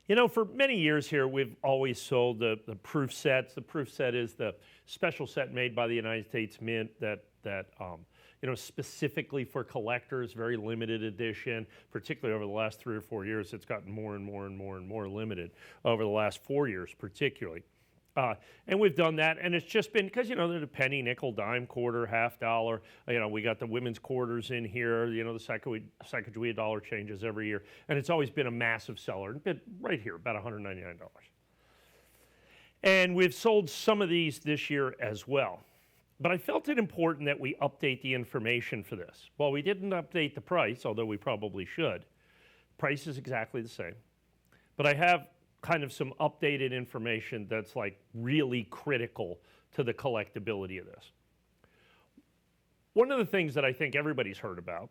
You know, for many years here, we've always sold the proof sets. The proof set is the special set made by the United States Mint that you know, specifically for collectors, very limited edition. Particularly over the last 3 or 4 years, it's gotten more and more and more and more limited over the last 4 years, particularly. And we've done that, and it's just been because, you know, they're the penny, nickel, dime, quarter, half dollar. You know, we got the women's quarters in here. You know, the Sacagawea dollar changes every year, and it's always been a massive seller. Been right here, about $199. And we've sold some of these this year as well. But I felt it important that we update the information for this. Well, we didn't update the price, although we probably should. Price is exactly the same. But I have kind of some updated information that's like really critical to the collectability of this. One of the things that I think everybody's heard about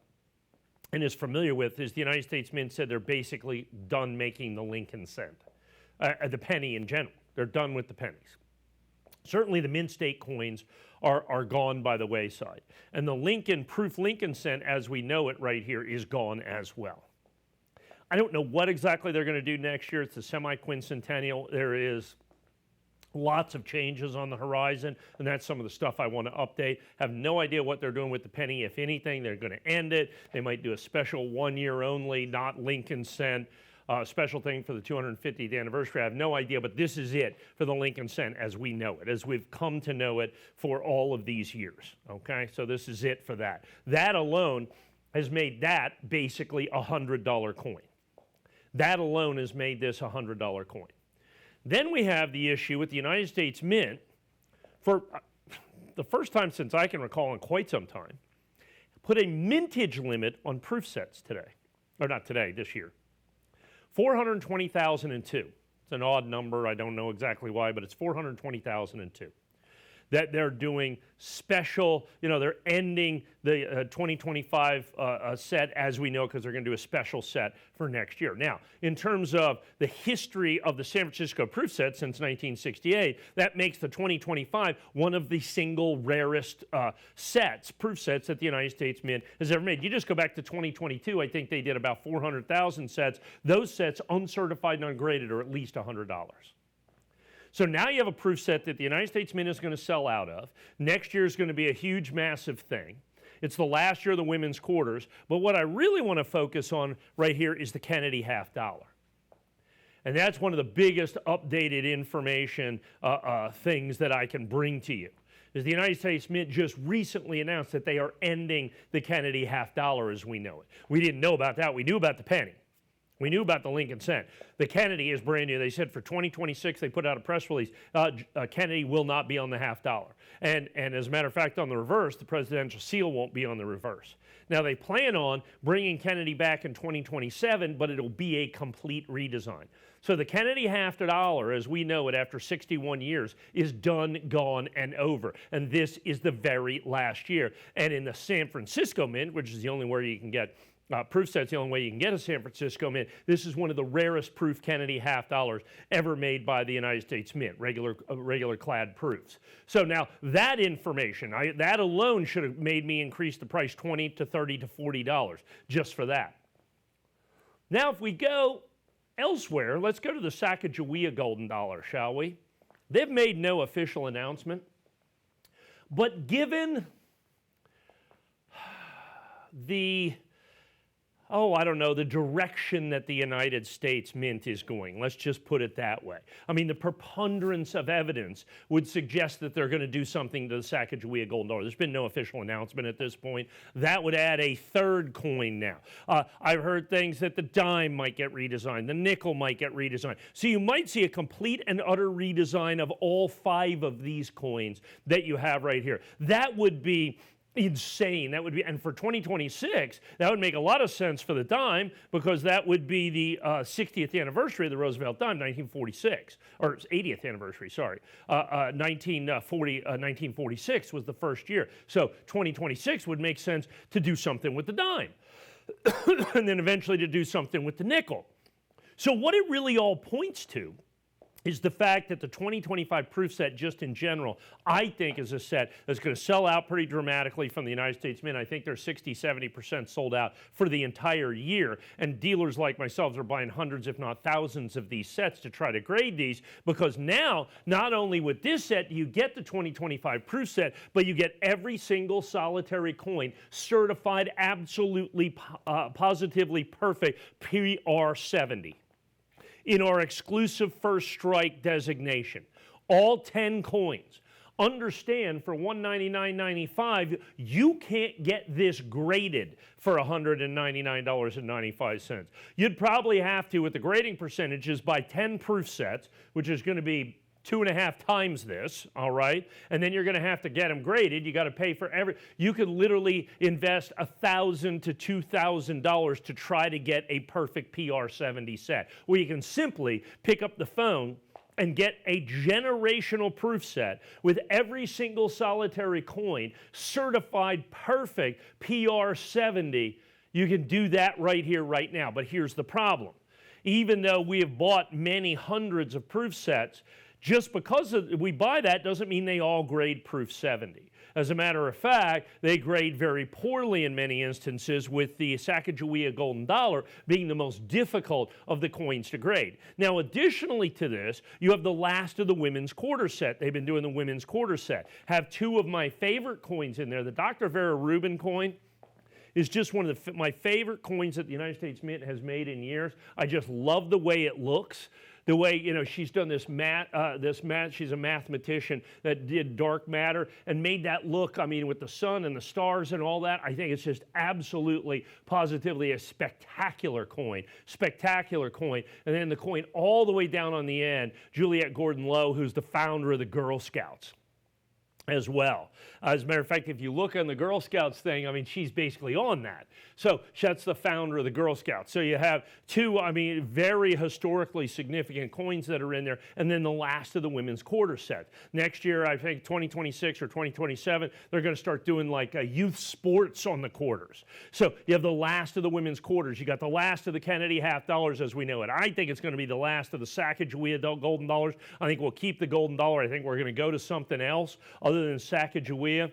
and is familiar with is the United States Mint said they're basically done making the Lincoln cent, the penny in general. They're done with the pennies. Certainly the mint state coins are gone by the wayside. And the Lincoln, proof Lincoln cent as we know it right here is gone as well. I don't know what exactly they're going to do next year. It's the semi-quincentennial. There is lots of changes on the horizon, and that's some of the stuff I want to update. Have no idea what they're doing with the penny. If anything, they're going to end it. They might do a special 1 year only, not Lincoln cent, special thing for the 250th anniversary. I have no idea, but this is it for the Lincoln cent as we know it, as we've come to know it for all of these years. Okay, so this is it for that. That alone has made that basically a $100 coin. That alone has made this a $100 coin. Then we have the issue with the United States Mint, for the first time since I can recall in quite some time, put a mintage limit on proof sets today. Or not today, this year. 420,002. It's an odd number. I don't know exactly why, but it's 420,002. That they're doing special, you know, they're ending the 2025 set as we know because they're going to do a special set for next year. Now, in terms of the history of the San Francisco proof set since 1968, that makes the 2025 one of the single rarest proof sets that the United States Mint has ever made. You just go back to 2022, I think they did about 400,000 sets. Those sets, uncertified and ungraded, are at least $100. So now you have a proof set that the United States Mint is going to sell out of. Next year is going to be a huge, massive thing. It's the last year of the women's quarters. But what I really want to focus on right here is the Kennedy half dollar. And that's one of the biggest updated information things that I can bring to you. Is the United States Mint just recently announced that they are ending the Kennedy half dollar as we know it. We didn't know about that. We knew about the penny. We knew about the Lincoln cent. The Kennedy is brand new. They said for 2026, they put out a press release, Kennedy will not be on the half dollar. And as a matter of fact, on the reverse, the presidential seal won't be on the reverse. Now, they plan on bringing Kennedy back in 2027, but it'll be a complete redesign. So the Kennedy half dollar, as we know it after 61 years, is done, gone, and over. And this is the very last year. And in the San Francisco Mint, which is the only way you can get proof set's the only way you can get a San Francisco Mint. This is one of the rarest proof Kennedy half dollars ever made by the United States Mint, regular clad proofs. So now that information, that alone should have made me increase the price $20 to $30 to $40 just for that. Now if we go elsewhere, let's go to the Sacagawea golden dollar, shall we? They've made no official announcement, but given the the direction that the United States Mint is going. Let's just put it that way. I mean, the preponderance of evidence would suggest that they're going to do something to the Sacagawea golden dollar. There's been no official announcement at this point. That would add a third coin now. I've heard things that the dime might get redesigned, the nickel might get redesigned. So you might see a complete and utter redesign of all 5 of these coins that you have right here. That would be insane. That would be, and for 2026, that would make a lot of sense for the dime because that would be the 60th anniversary of the Roosevelt dime, 1946, or 80th anniversary, sorry. 1946 was the first year. So 2026 would make sense to do something with the dime and then eventually to do something with the nickel. So what it really all points to is the fact that the 2025 proof set, just in general, I think is a set that's going to sell out pretty dramatically from the United States Mint. I think they're 60, 70% sold out for the entire year. And dealers like myself are buying hundreds, if not thousands, of these sets to try to grade these, because now, not only with this set do you get the 2025 proof set, but you get every single solitary coin certified absolutely positively perfect PR70. In our exclusive first strike designation. All 10 coins. Understand, for $199.95, you can't get this graded for $199.95. You'd probably have to, with the grading percentages, buy 10 proof sets, which is going to be 2.5 times this, all right? And then you're going to have to get them graded. You got to pay for you could literally invest $1,000 to $2,000 to try to get a perfect PR70 set, where you can simply pick up the phone and get a generational proof set with every single solitary coin certified perfect PR70. You can do that right here, right now. But here's the problem. Even though we have bought many hundreds of proof sets, just because we buy that doesn't mean they all grade proof 70. As a matter of fact, they grade very poorly in many instances, with the Sacagawea Golden Dollar being the most difficult of the coins to grade. Now, additionally to this, you have the last of the women's quarter set. They've been doing the women's quarter set. Have two of my favorite coins in there. The Dr. Vera Rubin coin is just one of my favorite coins that the United States Mint has made in years. I just love the way it looks. The way, she's done this math, she's a mathematician that did dark matter and made that look, with the sun and the stars and all that. I think it's just absolutely, positively a spectacular coin. Spectacular coin. And then the coin all the way down on the end, Juliette Gordon-Low, who's the founder of the Girl Scouts as well. As a matter of fact, if you look on the Girl Scouts thing, she's basically on that. So that's the founder of the Girl Scouts. So you have two, very historically significant coins that are in there, and then the last of the women's quarter set. Next year, I think 2026 or 2027, they're going to start doing like youth sports on the quarters. So you have the last of the women's quarters. You got the last of the Kennedy half dollars as we know it. I think it's going to be the last of the Sacagawea golden dollars. I think we'll keep the golden dollar. I think we're going to go to something else other than Sacagawea.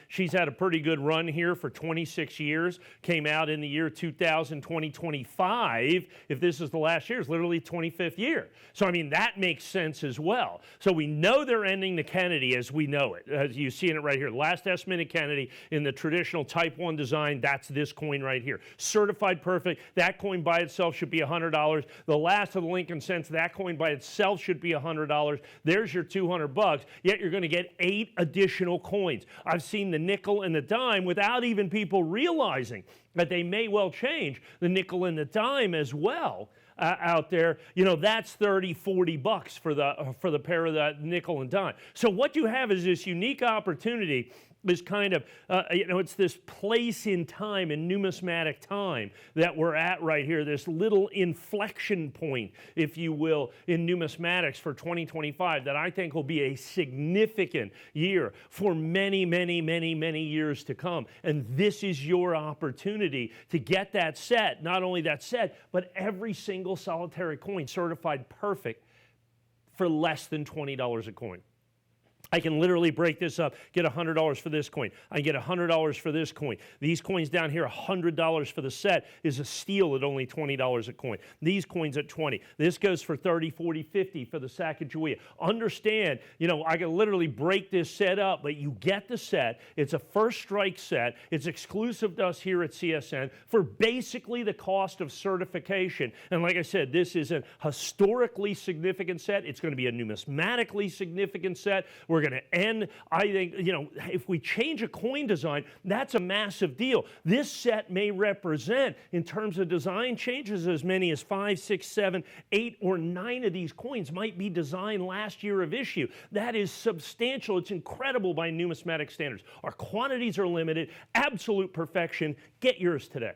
She's had a pretty good run here for 26 years. Came out in the year 2000, 2025. If this is the last year, it's literally 25th year. So, that makes sense as well. So we know they're ending the Kennedy as we know it. As you see it right here. The last S-minute Kennedy in the traditional Type 1 design, that's this coin right here. Certified perfect. That coin by itself should be $100. The last of the Lincoln cents, that coin by itself should be $100. There's your $200. Yet you're going to get 8 additional coins. I've seen the nickel and the dime without even people realizing that they may well change the nickel and the dime as well out there. That's 30, 40 bucks for the pair of that nickel and dime. So what you have is this unique opportunity, this kind of, it's this place in time, in numismatic time, that we're at right here, this little inflection point, if you will, in numismatics for 2025 that I think will be a significant year for many, many, many, many years to come. And this is your opportunity to get that set, not only that set, but every single solitary coin certified perfect for less than $20 a coin. I can literally break this up, get $100 for this coin. I get $100 for this coin. These coins down here, $100 for the set, is a steal at only $20 a coin. These coins at $20. This goes for $30, $40, $50 for the Sacagawea. Understand, I can literally break this set up, but you get the set. It's a first strike set. It's exclusive to us here at CSN for basically the cost of certification. And like I said, this is a historically significant set. It's going to be a numismatically significant set. We're going to end, I think, if we change a coin design, that's a massive deal. This set may represent, in terms of design changes, as many as 5, 6, 7, 8, or 9 of these coins might be designed last year of issue. That is substantial. It's incredible by numismatic standards. Our quantities are limited. Absolute perfection. Get yours today.